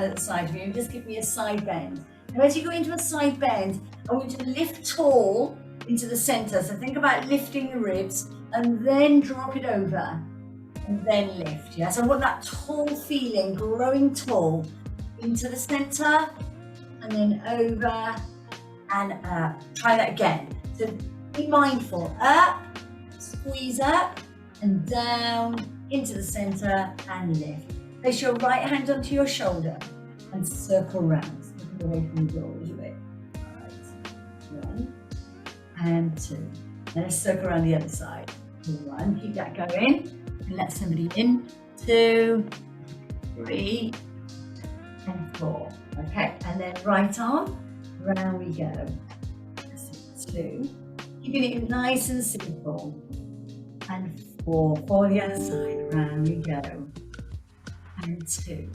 hand at the side of you and just give me a side bend. Now as you go into a side bend, I want you to lift tall into the center. So think about lifting the ribs and then drop it over and then lift. Yeah, so I want that tall feeling, growing tall into the center and then over and up. Try that again. So be mindful, up, squeeze up and down into the center and lift. Place your right hand onto your shoulder and circle round, looking away from the door a little bit. All right, 1 and 2. Then let's circle around the other side. 1, keep that going, and let somebody in. 2, 3, and 4. Okay, and then right arm, round we go. 2, keeping it nice and simple. And 4, for the other side, round we go. And 2.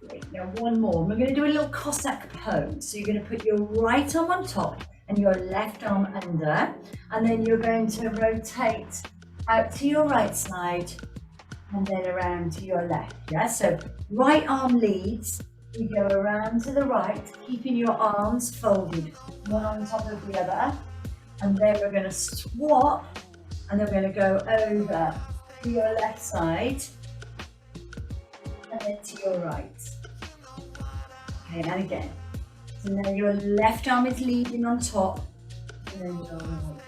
Great. Now 1 more. We're going to do a little Cossack pose. So you're going to put your right arm on top and your left arm under, and then you're going to rotate out to your right side and then around to your left. Yeah, so right arm leads, we go around to the right, keeping your arms folded, one on top of the other, and then we're going to swap, and then we're going to go over to your left side and then to your right. Okay, and again. So now your left arm is leading on top, and then your right.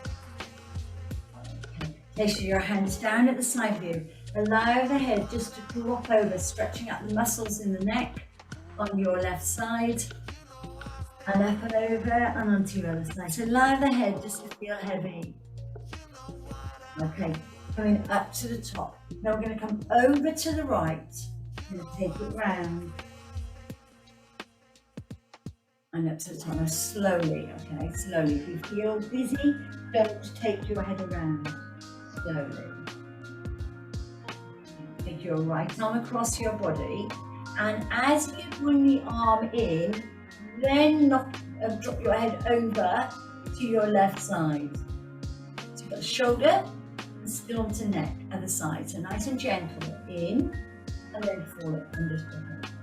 Okay. Place your hands down at the side of you. Allow the head just to drop over, stretching out the muscles in the neck on your left side, and up and over and onto your other side. So allow the head just to feel heavy. Okay, coming up to the top. Now we're going to come over to the right. We're going to take it round. And up to the top. Now slowly, okay, slowly. If you feel dizzy, don't take your head around. Slowly. Take your right arm across your body, and as you bring the arm in, then drop your head over to your left side. So you've got the shoulder and still onto neck, other side. So nice and gentle, in, and then forward and just drop over.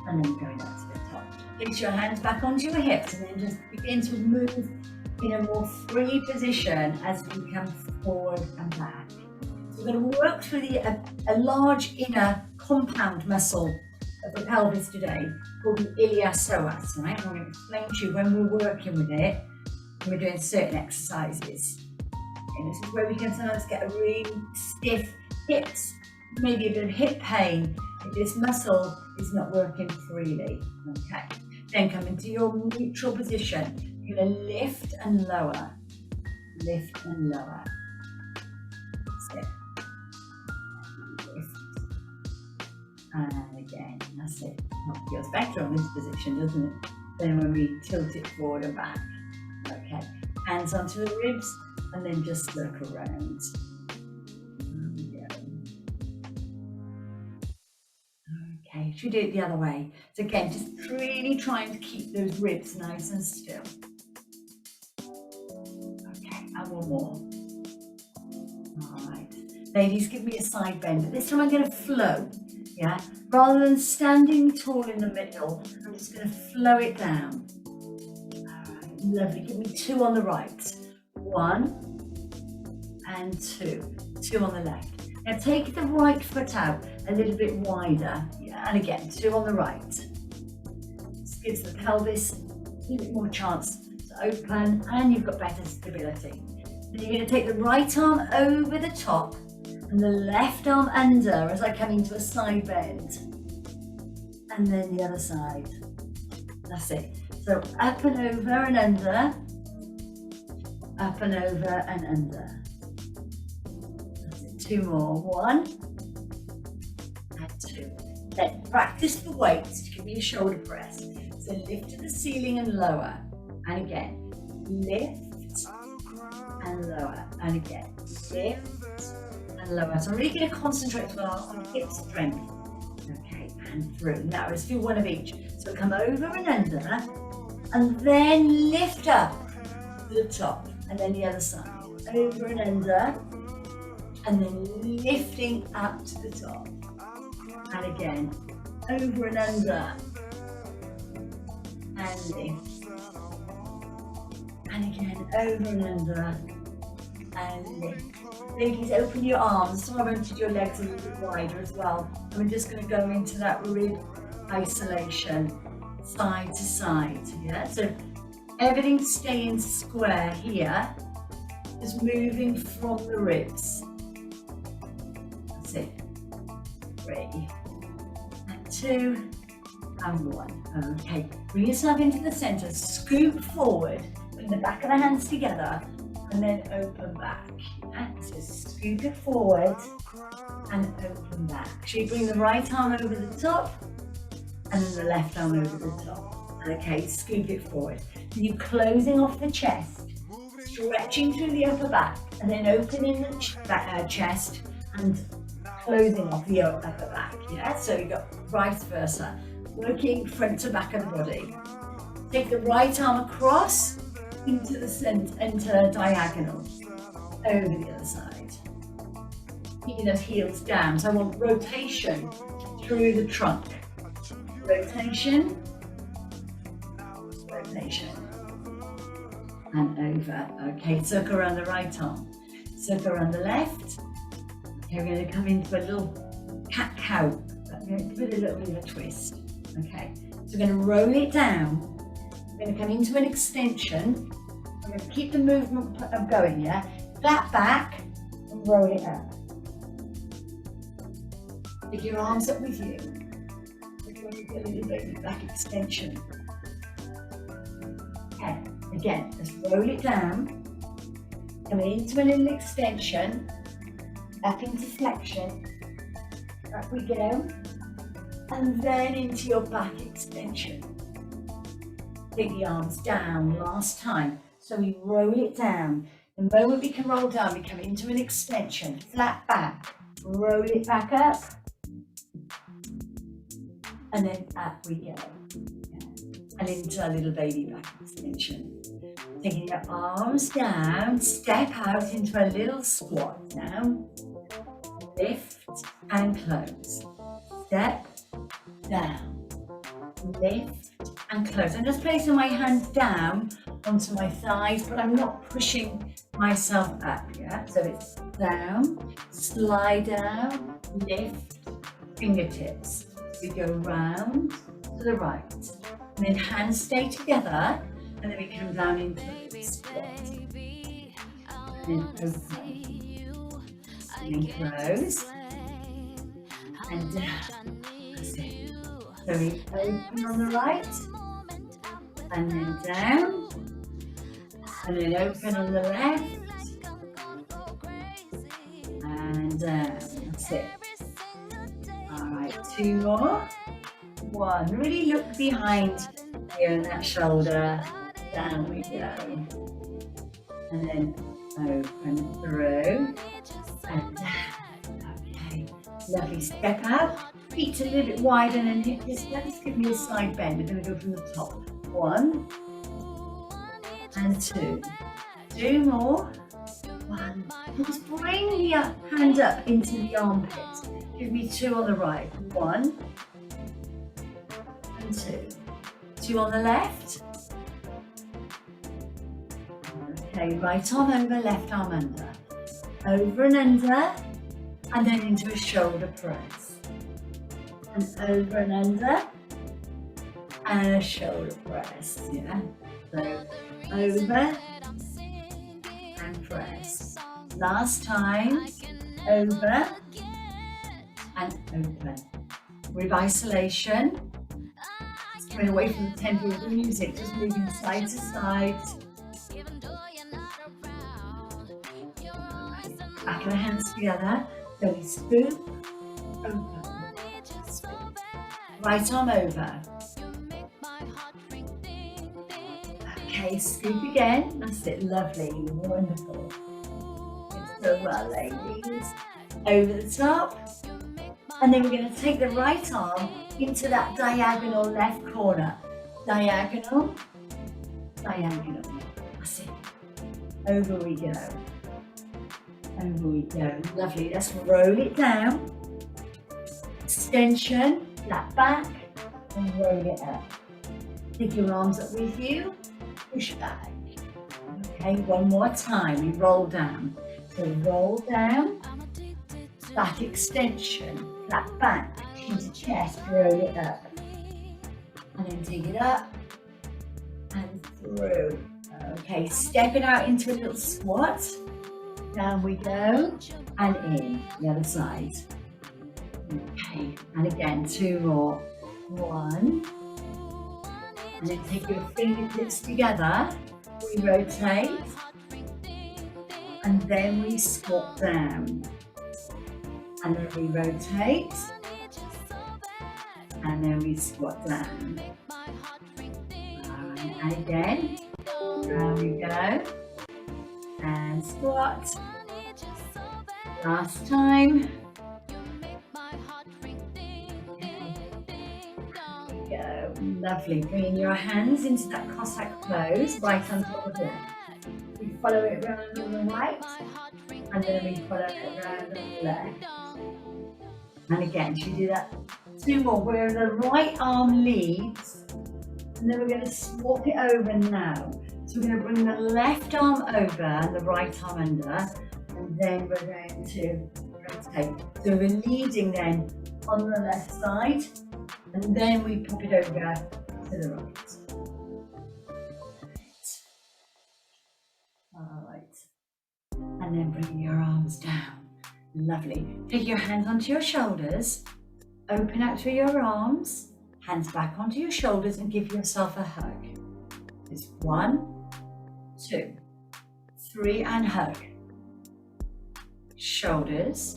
And then going down to the top. Place your hands back onto your hips and then just begin to move in a more free position as we come forward and back. So we're going to work through a large inner compound muscle of the pelvis today called the iliopsoas, right? I'm going to explain to you when we're working with it, when we're doing certain exercises. And this is where we can sometimes get a really stiff hips, maybe a bit of hip pain if this muscle is not working freely. Okay, then come into your neutral position. You're going to lift and lower, lift and lower. That's it. Lift. And again, that's it. That feels better on this position, doesn't it? Then when we tilt it forward and back. Okay, hands onto the ribs and then just circle around. Okay, should we do it the other way? So again, just really trying to keep those ribs nice and still. Okay, and 1 more. All right, ladies, give me a side bend. But this time I'm going to flow, yeah? Rather than standing tall in the middle, I'm just going to flow it down. All right, lovely. Give me 2 on the right. 1 and 2. 2 on the left. Now take the right foot out a little bit wider, yeah, and again, 2 on the right. This gives the pelvis a little bit more chance to open and you've got better stability. Then you're going to take the right arm over the top and the left arm under as I come into a side bend. And then the other side. That's it. So up and over and under, up and over and under. 2 more. 1 and 2. Then practice the weights to give you a shoulder press. So lift to the ceiling and lower. And again, lift and lower. And again, lift and lower. So I'm really going to concentrate as well on hip strength. Okay, and through. Now let's do 1 of each. So come over and under, and then lift up to the top, and then the other side. over and under, and then lifting up to the top. And again, over and under, and lift. And again, over and under, and lift. Ladies, open your arms. So I wanted your legs a little bit wider as well. And we're just going to go into that rib isolation, side to side. Yeah, so everything staying square here, just moving from the ribs. That's it. 3, and 2, and 1. Okay, bring yourself into the center, scoop forward, bring the back of the hands together, and then open back. Yeah? So scoop it forward and open back. So you bring the right arm over the top and then the left arm over the top. Okay, scoop it forward. Then you're closing off the chest, stretching through the upper back, and then opening the chest and closing off the upper back. Yeah, so you got vice versa, working front to back of the body. Take the right arm across into the center, into diagonal, over the other side. Keeping those heels down. So I want rotation through the trunk. Rotation, rotation, and over. Okay, circle around the right arm, circle around the left. Okay, we're going to come into a little cat-cow, with a little bit of a twist. Okay, so we're going to roll it down. We're going to come into an extension. I'm going to keep the movement going, yeah? Flat back and roll it up. Take your arms up with you. We're going to do a little bit of back extension. Okay, again, let's roll it down. Coming into a little extension. Back into flexion. Up we go. And then into your back extension. Take the arms down last time. So we roll it down. The moment we can roll down, we come into an extension, flat back, roll it back up, and then up we go. And into a little baby back extension. Taking your arms down, step out into a little squat now. Lift and close. Step down, lift and close. I'm just placing my hands down onto my thighs, but I'm not pushing myself up, yeah? So it's down, slide down, lift, fingertips. We go round to the right, and then hands stay together, and then we come down into the squat. And then open, and then close, and down. That's it. So we open on the right, and then down, and then open on the left, and down. That's it. All right, 2 more. 1. Really look behind here in that shoulder. Down we go. And then open through, and down. Okay, lovely. Step out. Feet a little bit wider and hip distance. Give me a side bend. We're going to go from the top. 1 and 2. 2 more. 1. Just bring the hand up into the armpit. Give me 2 on the right. 1 and 2. 2 on the left. Okay, right arm over, left arm under. Over and under, and then into a shoulder press. And over and under, and a shoulder press, yeah? So, over, and press. Last time, over, and open. With isolation, coming away from the tempo of the music, just moving side to side. Back of the hands together, then we scoop, open. Right arm over. Okay, scoop again. That's it, lovely, wonderful. Did so well, ladies. Over the top. And then we're going to take the right arm into that diagonal left corner. Diagonal, diagonal. That's it. Over we go. And we go. Lovely. Let's roll it down. Extension, flat back, and roll it up. Take your arms up with you. Push back. Okay, one more time. We roll down. So roll down. Back extension, flat back, into chest, roll it up. And then take it up and through. Okay, step it out into a little squat. Down we go, and in, the other side. Okay, and again, 2 more. 1. And then take your fingertips together. We rotate. And then we squat down. And then we rotate. And then we squat down. And again, round we go. And squat. Last time. There we go. Lovely. Bringing your hands into that Cossack pose, right on top of left. We follow it round on the right. And then we follow it round on the left. And again, should we do that? 2 more, where the right arm leads, and then we're going to swap it over now. So we're going to bring the left arm over and the right arm under, and then we're going to rotate. So we're leading then on the left side, and then we pop it over to the right. All right. And then bring your arms down. Lovely. Take your hands onto your shoulders. Open out through your arms, hands back onto your shoulders, and give yourself a hug. It's 1, 2, 3, and hug. Shoulders,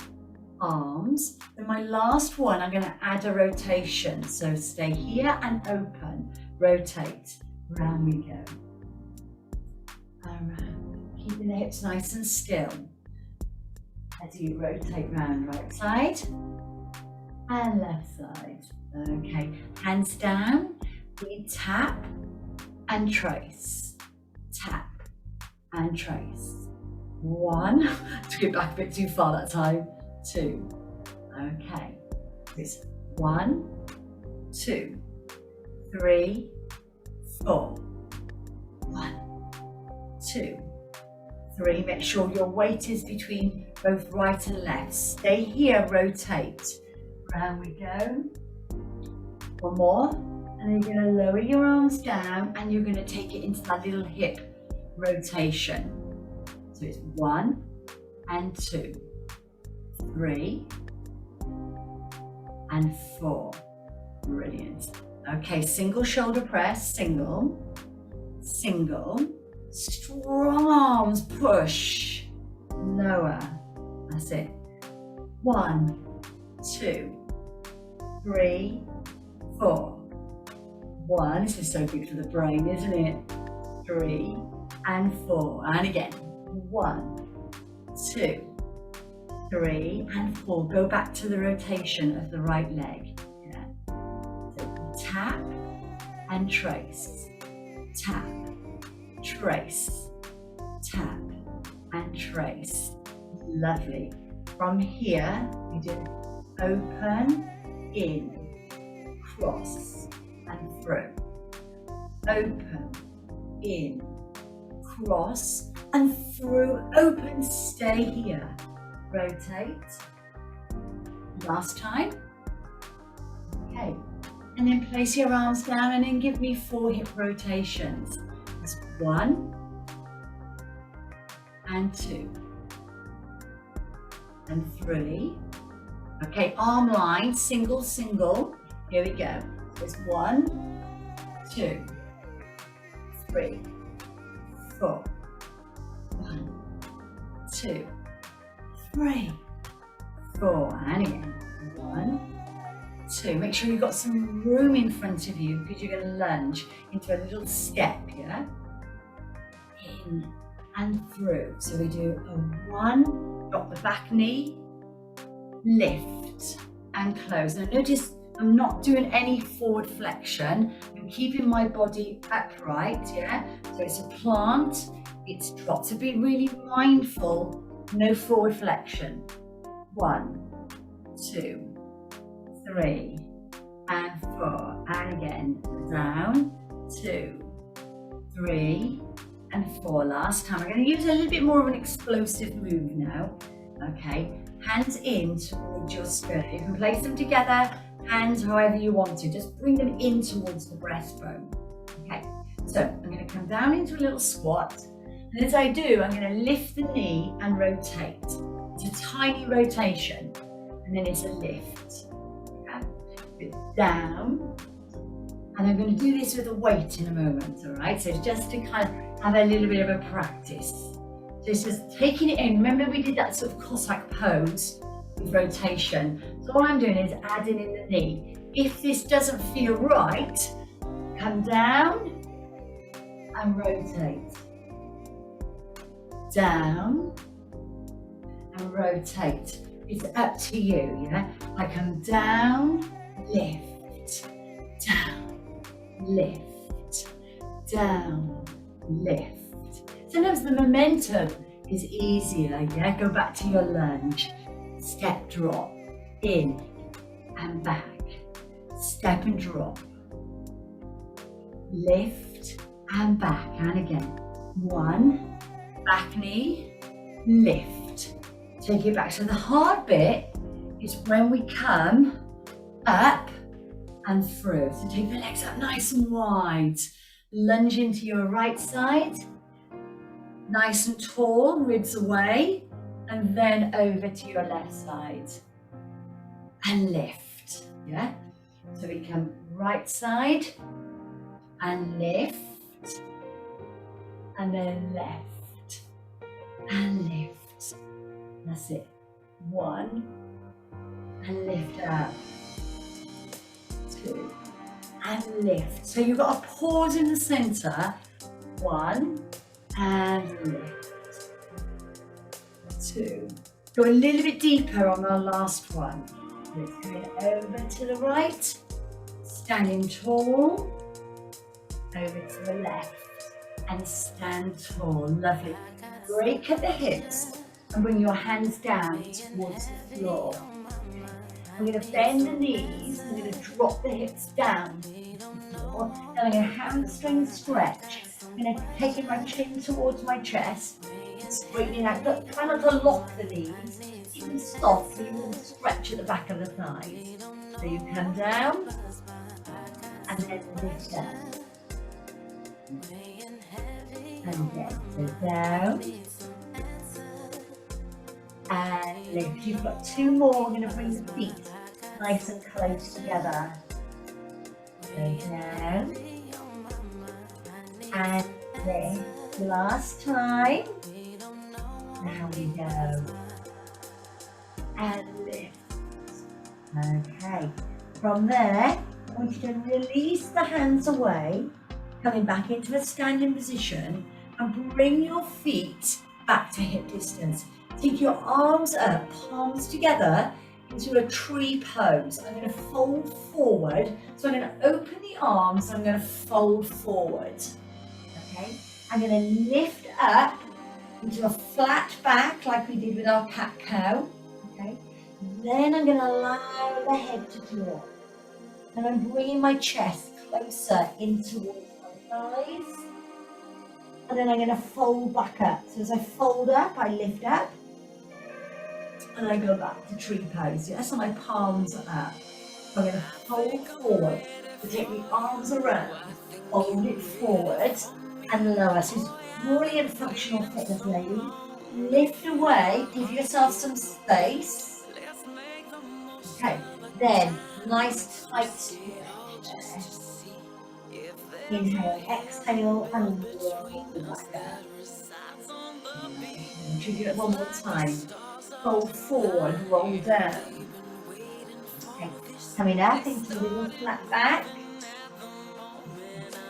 arms. Then my last one, I'm going to add a rotation. So stay here and open. Rotate. Round we go. Around. Keeping the hips nice and still. As you rotate round, right side. And left side. Okay, hands down. We tap and trace. Tap and trace. 1. Took it back a bit too far that time. 2. Okay. It's 1, 2, 3, 4. 1, 2, 3. Make sure your weight is between both right and left. Stay here, rotate. Round we go. 1 more, and then you're going to lower your arms down and you're going to take it into that little hip rotation. So it's 1 and 2, 3 and 4. Brilliant. Okay, single shoulder press, single, single, strong arms, push, lower. That's it. 1, 2, 3, 4. 1. This is so good for the brain, isn't it? 3 and 4. And again. 1, 2, 3 and 4. Go back to the rotation of the right leg. Yeah. So tap and trace. Tap, trace, tap and trace. Lovely. From here, we do open, in, cross, and through. Open, in, cross, and through. Open, stay here. Rotate. Last time. Okay. And then place your arms down and then give me 4 hip rotations. That's 1 and 2 and 3. Okay, arm line, single, single. Here we go. There's 1, 2, 3, 4. 1, 2, 3, 4. And again. 1, 2. Make sure you've got some room in front of you because you're going to lunge into a little step, yeah? In and through. So we do a 1, drop the back knee, lift and close. Now notice I'm not doing any forward flexion. I'm keeping my body upright, yeah? So it's a plant, it's drop. So be really mindful no forward flexion. 1, 2, 3, and 4, and again, down, 2, 3, and 4. Last time. I'm going to use a little bit more of an explosive move now. Okay, hands in towards your sternum. You can place them together, hands however you want to. Just bring them in towards the breastbone. Okay, so I'm going to come down into a little squat. And as I do, I'm going to lift the knee and rotate. It's a tiny rotation, and then it's a lift. Okay, down. And I'm going to do this with a weight in a moment, all right? So just to kind of have a little bit of a practice. So it's just taking it in. Remember we did that sort of Cossack pose with rotation. So all I'm doing is adding in the knee. If this doesn't feel right, come down and rotate. Down and rotate. It's up to you, yeah? I come down, lift, down, lift, down, lift. Sometimes the momentum is easier, yeah? Go back to your lunge. Step, drop, in and back. Step and drop. Lift and back, and again. 1, back knee, lift. Take it back. So the hard bit is when we come up and through. So take the legs up nice and wide. Lunge into your right side. Nice and tall, ribs away, and then over to your left side. And lift, yeah? So we come right side and lift, and then left and lift. That's it. 1, and lift up. 2, and lift. So you've got a pause in the center. 1, and lift. 2. Go a little bit deeper on our last one. Let's come over to the right, standing tall, over to the left, and stand tall. Lovely. Break at the hips and bring your hands down towards the floor. I'm going to bend the knees. I'm going to drop the hips down to the floor. Then I'm going to hamstring stretch. I'm going to take my chin towards my chest, straightening out. Look, try not to lock the knees. Keep them soft so you will stretch at the back of the thighs. So you come down and then lift down. And again, so down and lift. You've got 2 more. We're going to bring the feet nice and close together. Go down and lift. Last time. Now we go. And lift. Okay. From there, I want you to release the hands away, coming back into a standing position, and bring your feet back to hip distance. Take your arms up, palms together, into a tree pose. I'm going to fold forward. So I'm going to open the arms, I'm going to fold forward. Okay? I'm going to lift up into a flat back like we did with our cat-cow. Okay? Then I'm going to allow the head to drop. And I'm bringing my chest closer in towards my thighs. And then I'm going to fold back up. So as I fold up, I lift up. And I go back to tree pose. Yeah, so my palms are up. I'm going to fold forward. So take the arms around, fold it forward, and lower. So it's brilliant functional fitness, ladies. Lift away, give yourself some space. Okay, then nice tight stretch. Inhale, exhale, and roll back up. Should do it one more time. Fold forward, roll down. Okay. Coming up into a little flat back.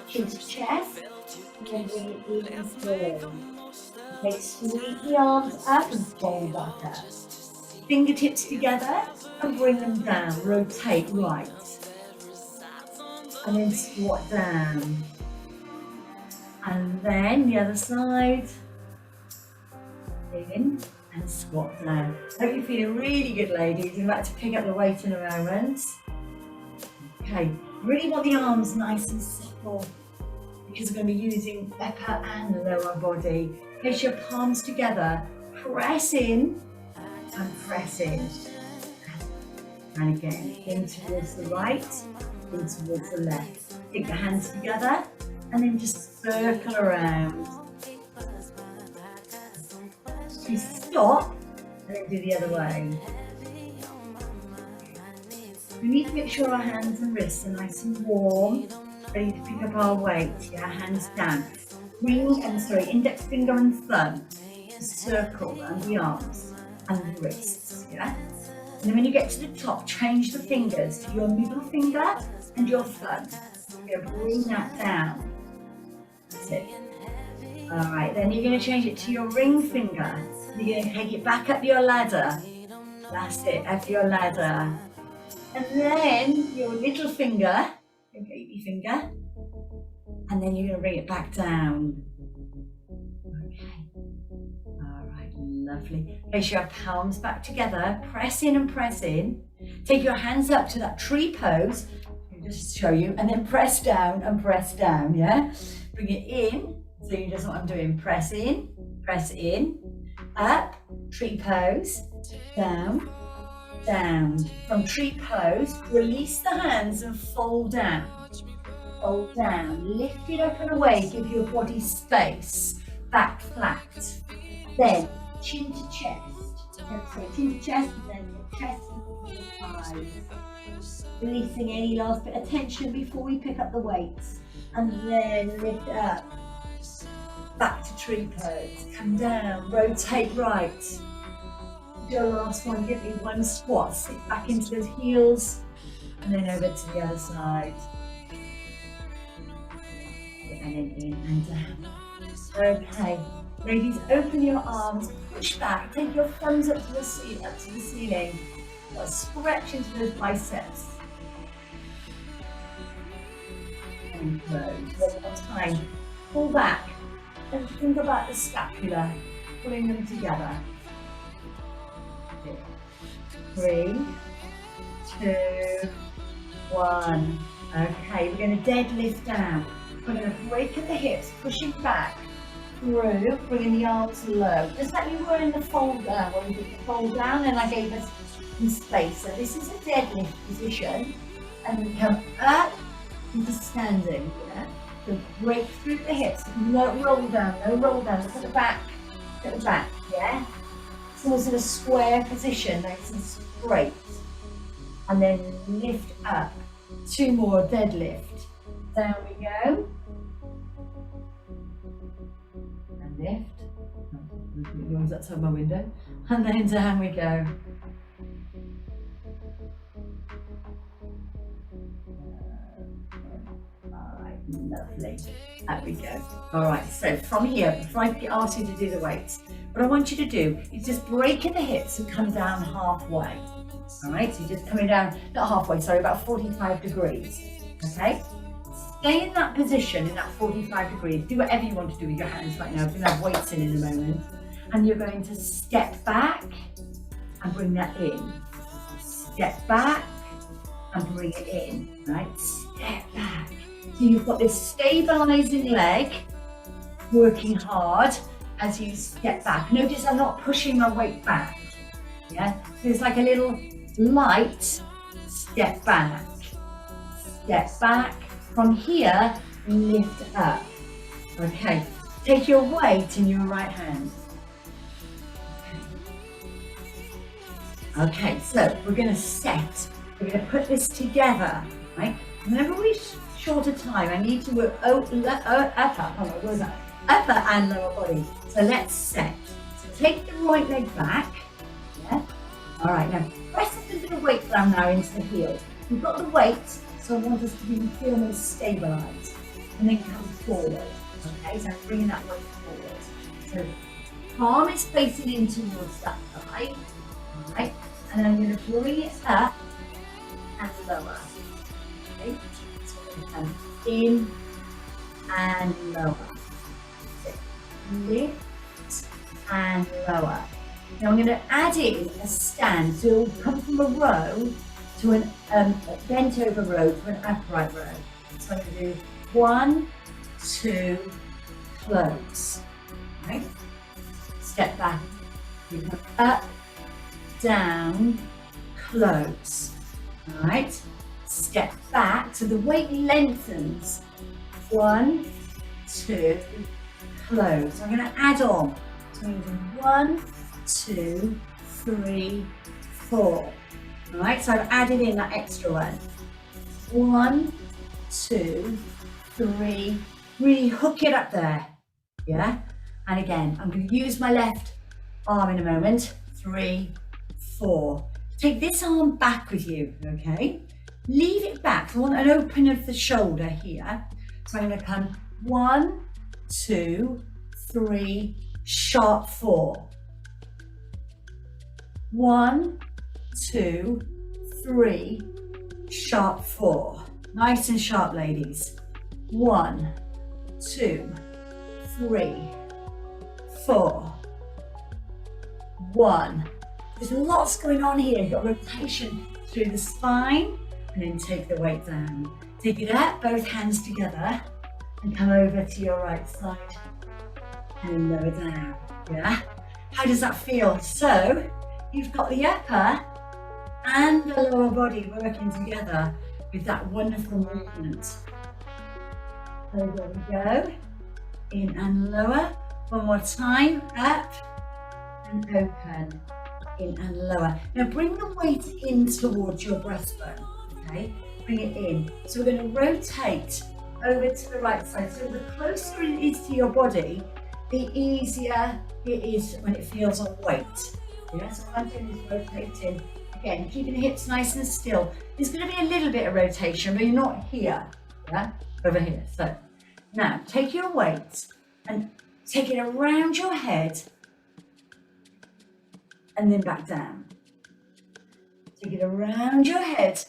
Chin to chest. And then bring it even forward. Okay, sweep the arms up and fold back up. Fingertips together and bring them down. Rotate right. And then squat down. And then the other side. In and squat down. Hope you're feeling really good, ladies. I'm about to pick up the weight in a moment. Okay, really want the arms nice and simple because we're going to be using upper and lower body. Place your palms together, press in and press in. And again, in towards the right, in towards the left. Take the hands together and then just circle around. You stop and then do the other way. We need to make sure our hands and wrists are nice and warm, ready to pick up our weight. Yeah, hands down. Index finger and thumb to circle around the arms and the wrists. Yeah. And then when you get to the top, change the fingers to your middle finger and your thumb. You're going to bring that down. That's it. All right, then you're going to change it to your ring finger. You're going to take it back up your ladder. That's it, up your ladder. And then your little finger, your baby finger, and then you're going to bring it back down. Okay. All right, lovely. Place your palms back together, press in and press in. Take your hands up to that tree pose, I'll just show you, and then press down and press down, yeah? Bring it in, so you just what I'm doing, press in, up, tree pose, down, down. From tree pose, release the hands and fold down. Fold down, lift it up and away, give your body space, back flat. Then chin to chest. So chin to chest and then your chest and your thighs. Releasing any last bit of tension before we pick up the weights. And then lift up. Back to tree pose. Come down, rotate right. Do your last one, give me one squat. Sit back into those heels. And then over to the other side. And then in and down. Okay, ladies, open your arms, push back, take your thumbs up to the ceiling. Stretch into those biceps. And close. One more time. Pull back and think about the scapula, pulling them together. 3, 2, 1. Okay, we're going to deadlift down. We're going to break at the hips, pushing back through, bringing the arms low. Just like you were in the fold down, when we did the fold down and I gave us some space. So this is a deadlift position. And we come up into standing. Yeah? So break through the hips, no roll down, look at the back, yeah? It's almost in a square position, nice and straight. And then lift up. 2 more, deadlift. Down we go. And lift. Yours outside my window. And then down we go. Alright, lovely. There we go. Alright, so from here, before I ask you to do the weights, what I want you to do is just break in the hips and come down halfway. Alright, so you're just coming down, not halfway, sorry, about 45 degrees. Okay? Stay in that position, in that 45 degrees. Do whatever you want to do with your hands right now. We're going to have weights in a moment. And you're going to step back and bring that in. Step back and bring it in. Right? Step back. So you've got this stabilizing leg working hard as you step back. Notice I'm not pushing my weight back. Yeah? So it's like a little light step back. Step back. From here, lift up. Okay, take your weight in your right hand. Okay, so we're going to set. We're going to put this together, right? Whenever we short a time, I need to work upper and lower body. So let's set. So take the right leg back. Yeah. All right, now press a little bit of weight down now into the heel. We've got the weight. So I want us to feel more stabilised and then come forward. Okay, so I'm bringing that weight forward. So palm is facing in towards that thigh. Alright, and I'm going to bring it up and lower. Okay, so I'm going to come in and lower. Lift and lower. Now I'm going to add in a stand. So it'll come from a row to a bent over row to an upright row. So I'm going to do 1, 2, close. Right? Step back. You come up, down, close. All right? Step back so the weight lengthens. 1, 2, close. I'm going to add on. So I'm going to do 1, 2, 3, 4. All right, so I've added in that extra one. 1, 2, 3. Really hook it up there. Yeah? And again, I'm going to use my left arm in a moment. 3, 4. Take this arm back with you, okay? Leave it back. I want an open of the shoulder here. So I'm going to come 1, 2, 3, sharp 4. 1, 2, 3, sharp 4. Nice and sharp, ladies. 1, 2, 3, 4. 1. There's lots going on here. You've got rotation through the spine, and then take the weight down. Take it up, both hands together, and come over to your right side, and lower down. Yeah? How does that feel? So, you've got the upper and the lower body working together with that wonderful movement. So there we go. In and lower. One more time. Up and open. In and lower. Now bring the weight in towards your breastbone. Okay? Bring it in. So we're going to rotate over to the right side. So the closer it is to your body, the easier it is when it feels on weight. Yeah, so what I'm doing is rotating. Again, keeping the hips nice and still. There's going to be a little bit of rotation, but you're not here. Yeah, over here. So now take your weight and take it around your head and then back down. Take it around your head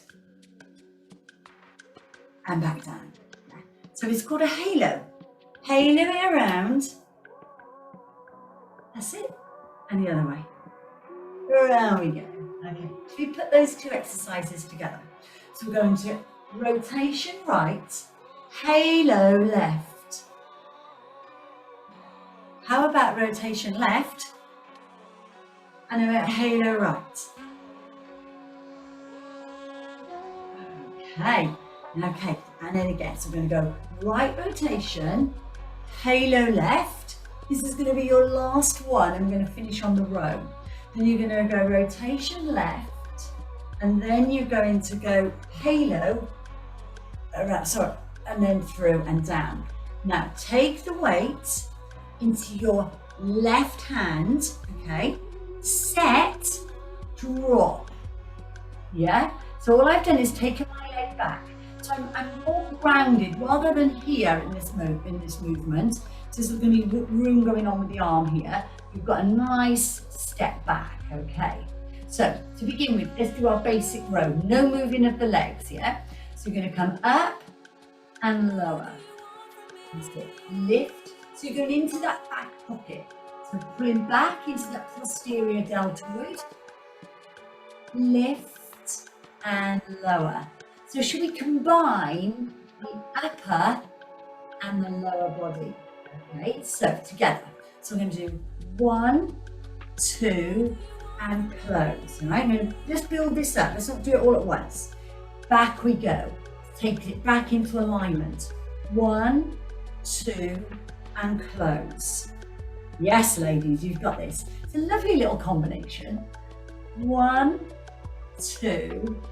and back down. So it's called a halo. Halo it around. That's it. And the other way. There we go. Okay. So we put those two exercises together. So we're going to rotation right, halo left. How about rotation left and about halo right? Okay. Okay. And then again, so we're going to go right rotation, halo left. This is going to be your last one. I'm going to finish on the row. Then you're going to go rotation left, and then you're going to go halo around, sorry, and then through and down. Now take the weight into your left hand, okay? Set, drop. Yeah? So all I've done is taken my leg back. So I'm more grounded rather than here in this movement. So there's going to be room going on with the arm here. You've got a nice step back, okay? So to begin with, let's do our basic row. No moving of the legs, yeah? So you're going to come up and lower. That's it. Lift. So you're going into that back pocket. So pulling back into that posterior deltoid. Lift and lower. So should we combine the upper and the lower body? Okay, so together. So I'm going to do 1, 2, and close. All right, I'm going to just build this up. Let's not do it all at once. Back we go. Take it back into alignment. 1, 2, and close. Yes, ladies, you've got this. It's a lovely little combination. 1, 2,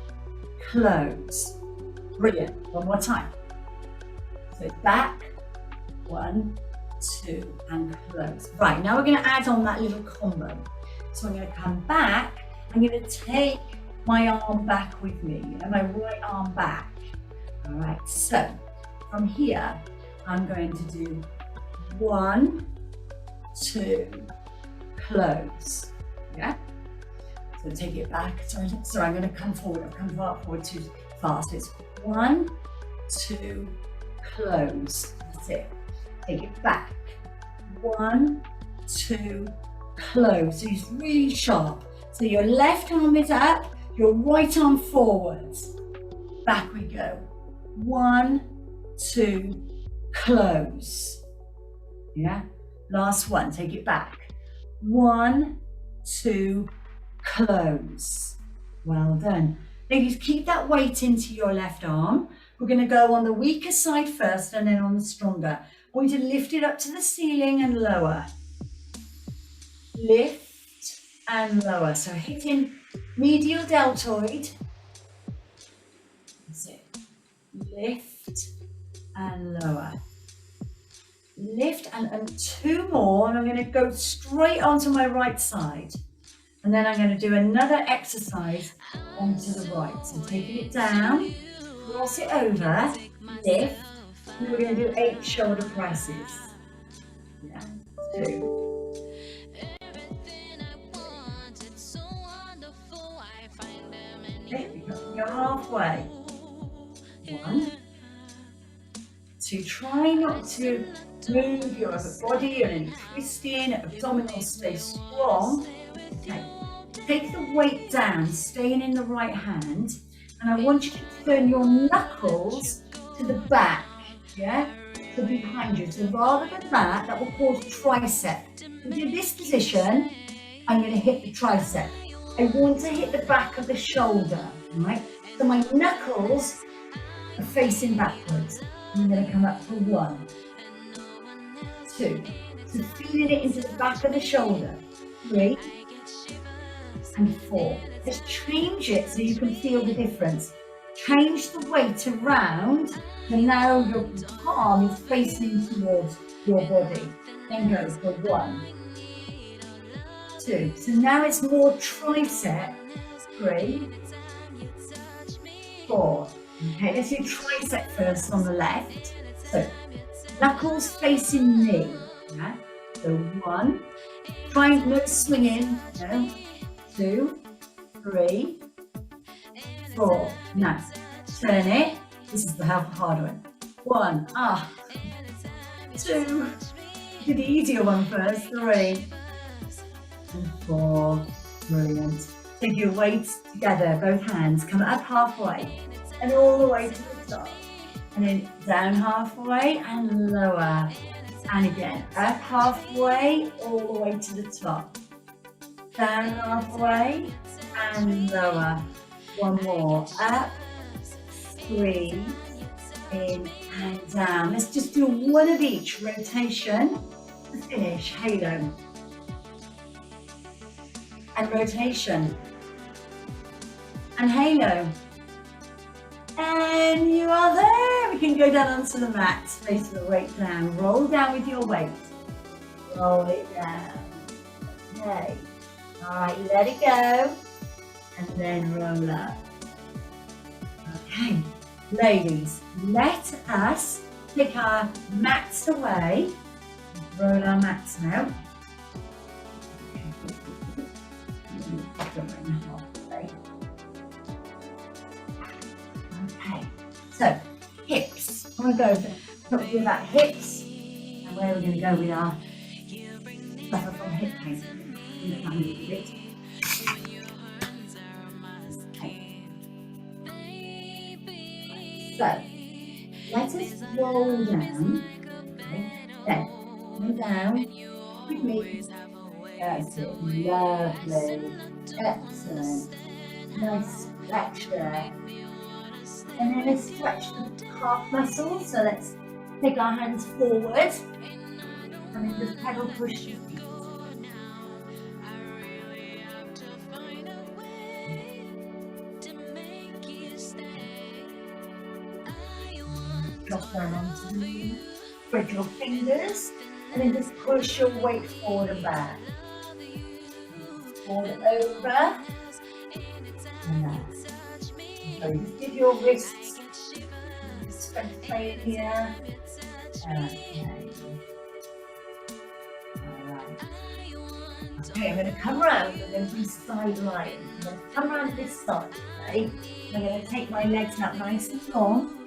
close. Brilliant. One more time. So back, 1, 2, and close. Right, now we're going to add on that little combo. So I'm going to come back. I'm going to take my arm back with me, my right arm back. All right, so from here, I'm going to do 1, 2, close. Yeah? So take it back. Sorry, I'm going to come forward. I've come forward too fast. It's 1, 2, close. That's it. Take it back. 1, 2, close. So it's really sharp. So your left arm is up, your right arm forwards. Back we go. 1, 2, close. Yeah. Last one, take it back. 1, 2, close. Well done. Ladies, keep that weight into your left arm. We're going to go on the weaker side first and then on the stronger. We're going to lift it up to the ceiling and lower. Lift and lower. So hitting medial deltoid. That's it. Lift and lower. Lift and 2 more, and I'm going to go straight onto my right side. And then I'm going to do another exercise onto the right. So taking it down, cross it over, lift, and we're going to do 8 shoulder presses. Yeah, 2. Okay, you're halfway. 1, 2. Try not to move your upper body or any twisting. Abdominals stay strong. Okay. Take the weight down, staying in the right hand, and I want you to turn your knuckles to the back, yeah? So behind you. So rather than that, that will cause tricep. In this position, I'm going to hit the tricep. I want to hit the back of the shoulder, right? So my knuckles are facing backwards. I'm going to come up for 1, 2. So feeling it into the back of the shoulder. 3 and 4. Just change it so you can feel the difference. Change the weight around, and now your palm is facing towards your body. Then go for 1, 2. So now it's more tricep. 3, 4. Okay, let's do tricep first on the left. So knuckles facing knee. Yeah? So 1. Try no swinging. No. 2, 3, 4. Now, turn it. This is the hard one. 1, 2. Do the easier one first. 3 and 4. Brilliant. Take your weights together, both hands. Come up halfway and all the way to the top. And then down halfway and lower. And again, up halfway, all the way to the top. Down halfway and lower. 1 more. Up, 3, in and down. Let's just do 1 of each rotation to finish. Halo. And rotation. And halo. And you are there. We can go down onto the mat. Place the weight down. Roll down with your weight. Roll it down. Okay. All right, let it go. And then roll up. Okay. Ladies, let us take our mats away. Roll our mats now. Okay, so hips. I'm going to go talk to you about hips and where we're going to go with our suffer from hip pain. Okay. So let us roll down. Okay. Then go down with me. That's it. Lovely. Excellent. Nice stretch there. And then let's stretch the calf muscles. So let's take our hands forward and then just pedal push your feet. Drop down onto the knee. Spread your fingers and then just push your weight forward and back. Forward over. And that. So just give your wrists strength play here. Okay. Alright. Okay, I'm going to come around and then do side lying. I'm going to come around this side, okay? I'm going to take my legs up nice and long,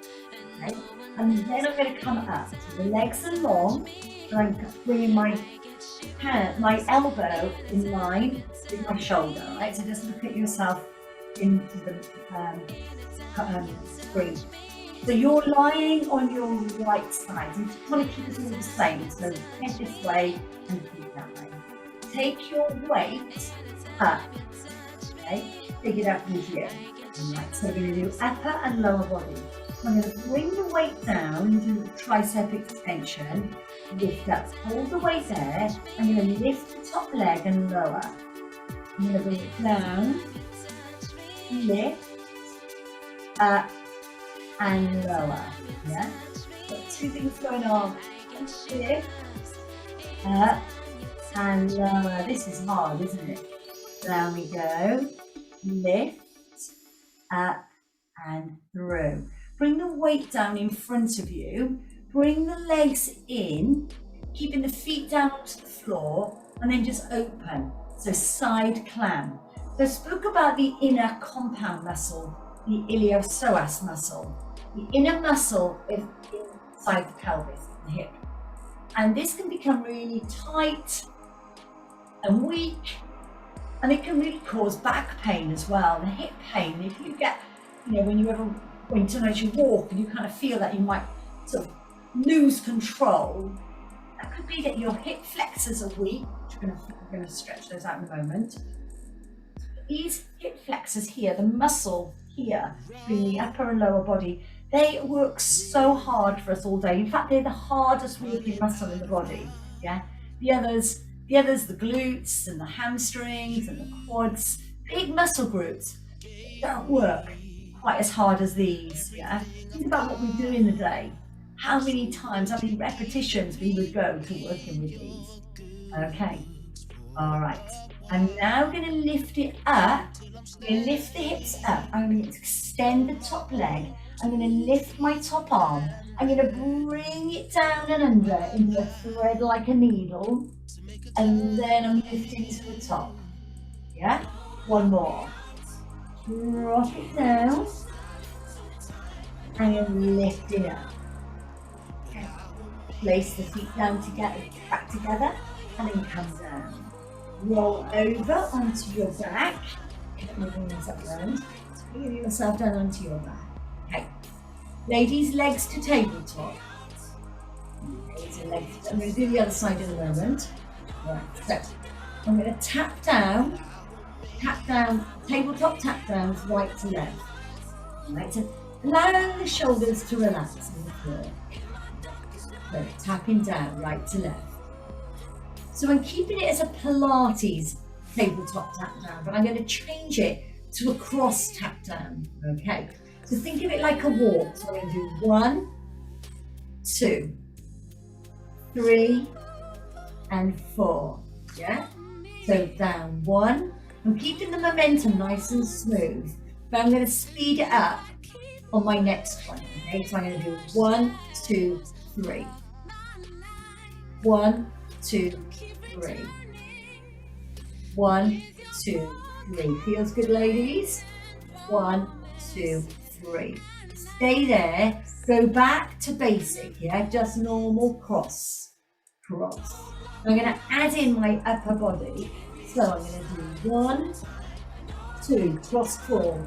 okay? And then I'm going to come up. So the legs are long, and I'm bringing my my elbow in line with my shoulder, right? So just look at yourself into the screen. So you're lying on your right side. You just want to keep it all the same. So head this way and feet that way. Take your weight up. Okay? Take it up with you. Right, so we're going to do upper and lower body. I'm going to bring the weight down into tricep extension. Lift up all the way there. I'm going to lift the top leg and lower. I'm going to bring it down, lift, up and lower. Yeah? Got two things going on. Lift, up and lower. This is hard, isn't it? Down we go. Lift, up and through. Bring the weight down in front of you. Bring the legs in, keeping the feet down onto the floor, and then just open. So side clam. So I spoke about the inner compound muscle, the iliopsoas muscle. The inner muscle is inside the pelvis, the hip. And this can become really tight and weak, and it can really cause back pain as well, the hip pain. If you get, when sometimes you walk and you kind of feel that you might sort of lose control, that could be that your hip flexors are weak, which we're going to stretch those out in a moment. These hip flexors here, the muscle here, between the upper and lower body, they work so hard for us all day. In fact, they're the hardest working muscle in the body. Yeah, the others, the glutes and the hamstrings and the quads, big muscle groups, don't work quite as hard as these. Yeah, think about what we do in the day. How many times, how many repetitions we would go to working with these. Okay, all right. I'm now going to lift it up. I'm going to lift the hips up. I'm going to extend the top leg. I'm going to lift my top arm. I'm going to bring it down and under into a thread like a needle. And then I'm lifting to the top. Yeah? One more. Drop it down. And then lift it up. Place the feet down together, back together, and then come down. Roll over onto your back. Moving this up around. Bring yourself down onto your back. Okay. Ladies, legs to tabletop. I'm going to do the other side in a moment. Right. So I'm going to tap down, tabletop tap downs right to left. Right. So allow the shoulders to relax on the floor. So tapping down right to left. So I'm keeping it as a Pilates tabletop tap down, but I'm going to change it to a cross tap down. Okay. So think of it like a walk. So I'm going to do 1, 2, 3, and 4. Yeah. So down 1. I'm keeping the momentum nice and smooth, but I'm going to speed it up on my next one. Okay. So I'm going to do 1, 2, 3. 1, 2, 3. 1, 2, 3. Feels good, ladies? 1, 2, 3. Stay there. Go back to basic, yeah? Just normal cross. Cross. I'm going to add in my upper body. So I'm going to do 1, 2, cross 4,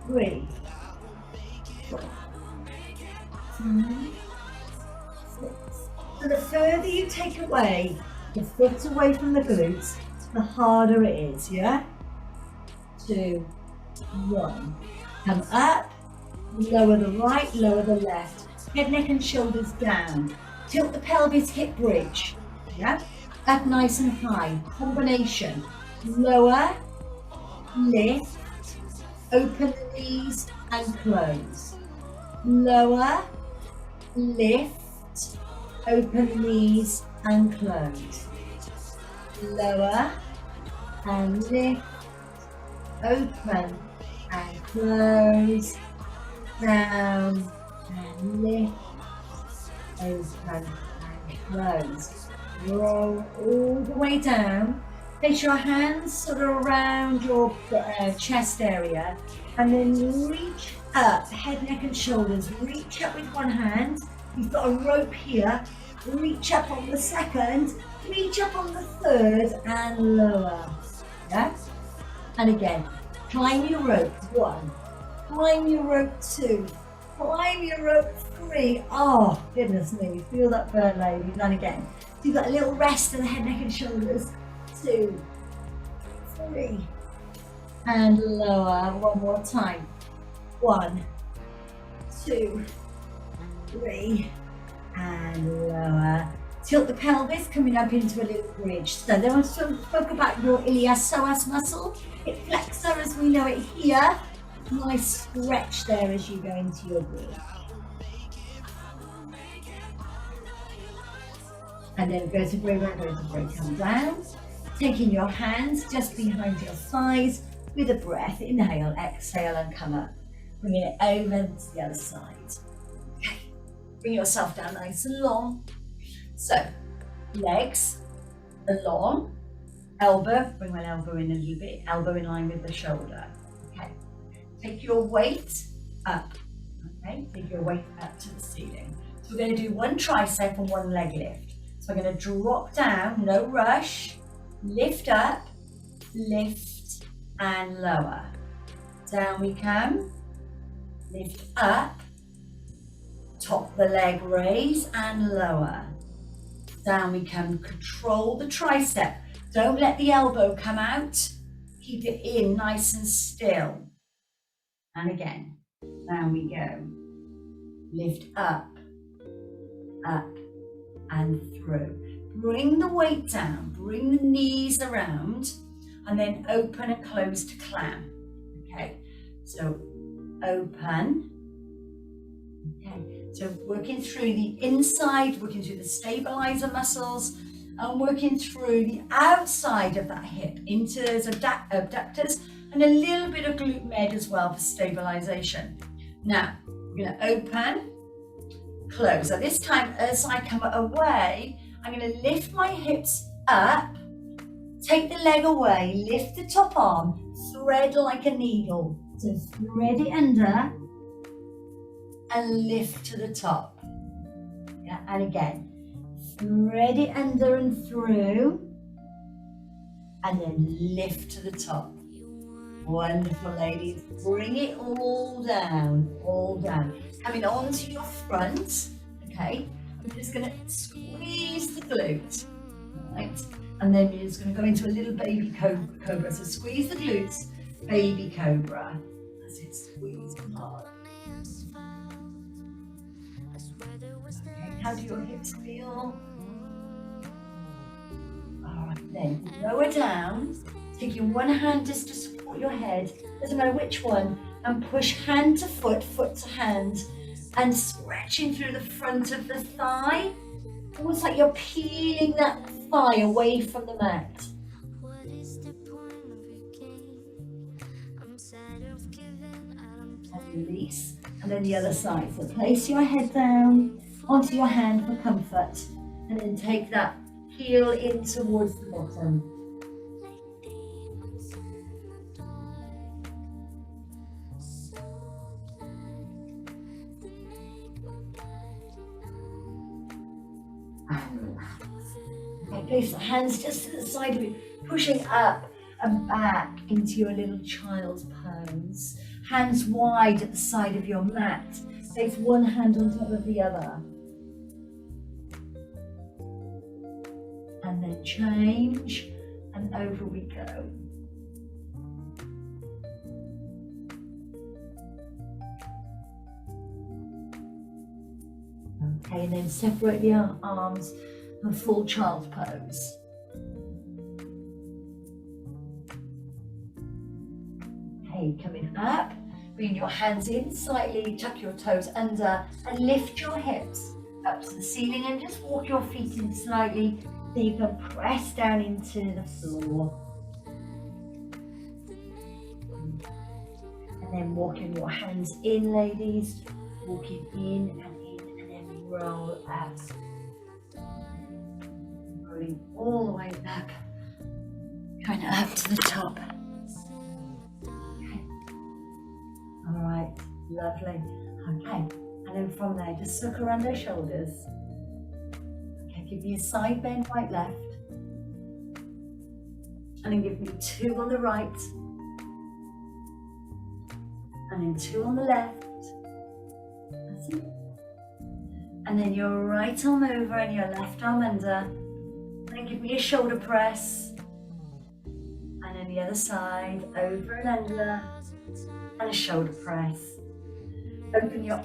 3, 4, 5, 6. So the further you take away the foot away from the glutes, the harder it is, yeah? 2, 1. Come up, lower the right, lower the left. Head, neck and shoulders down. Tilt the pelvis, hip bridge, yeah? Up nice and high. Combination. Lower, lift, open the knees and close. Lower, lift, open the knees and close. Lower and lift, open and close. Down and lift, open and close. Roll all the way down. Place your hands sort of around your chest area, and then reach up, head, neck and shoulders. Reach up with one hand. You've got a rope here. Reach up on the second Reach up on the third and lower. Yeah? And again, climb your rope, 1. Climb your rope, 2. Climb your rope, 3. Oh, goodness me. Feel that burn, ladies. And again, so you've got a little rest in the head, neck and shoulders. 2, 3. And lower. One more time. 1, 2, 3. And lower. Tilt the pelvis, coming up into a little bridge. So then I spoke about your iliopsoas muscle. Hip flexor as we know it here. Nice stretch there as you go into your bridge. And then vertebrae by vertebrae come down. Taking your hands just behind your thighs with a breath. Inhale, exhale and come up. Bringing it over to the other side. Okay. Bring yourself down nice and long. So, legs along, elbow, bring one elbow in a little bit, elbow in line with the shoulder. Okay, take your weight up. Okay, take your weight up to the ceiling. So we're going to do 1 tricep and 1 leg lift. So we're going to drop down, no rush, lift up, lift and lower. Down we come, lift up, top the leg, raise and lower. Down we come, control the tricep. Don't let the elbow come out. Keep it in nice and still. And again, down we go. Lift up, up and through. Bring the weight down, bring the knees around and then open and close to clam. Okay, so open. Okay. So working through the inside, working through the stabilizer muscles, and working through the outside of that hip into those abductors, and a little bit of glute med as well for stabilization. Now, we're going to open, close. So this time, as I come away, I'm going to lift my hips up, take the leg away, lift the top arm, thread like a needle. So thread it under, and lift to the top. Yeah, and again, thread it under and through, and then lift to the top. Wonderful, ladies. Bring it all down, Coming onto your front, okay? I'm just gonna squeeze the glute, right? And then you're just gonna go into a little baby cobra. So squeeze the glutes, baby cobra. That's it, squeeze hard. How do your hips feel? All right, then lower down, taking one hand just to support your head, doesn't matter which one, and push hand to foot, foot to hand, and stretching through the front of the thigh, almost like you're peeling that thigh away from the mat. And release, and then the other side. So place your head down onto your hand for comfort, and then take that heel in towards the bottom. And relax. Okay, place the hands just to the side of you, pushing up and back into your little child's pose. Hands wide at the side of your mat. Place one hand on top of the other. And then change, and over we go. Okay, and then separate the arms for full child's pose. Okay, coming up, bring your hands in slightly, tuck your toes under, and lift your hips up to the ceiling, and just walk your feet in slightly so you can press down into the floor. And then walking your hands in, ladies, walking in, and then roll up. Rolling all the way up, going up to the top. Okay. All right, lovely. Okay, and then from there, just suck around those shoulders. Okay, give me a side bend, right, left. And then give me 2 on the right. And then 2 on the left. That's it. And then your right arm over and your left arm under. And then give me a shoulder press. And then the other side, over and under. And a shoulder press. Open your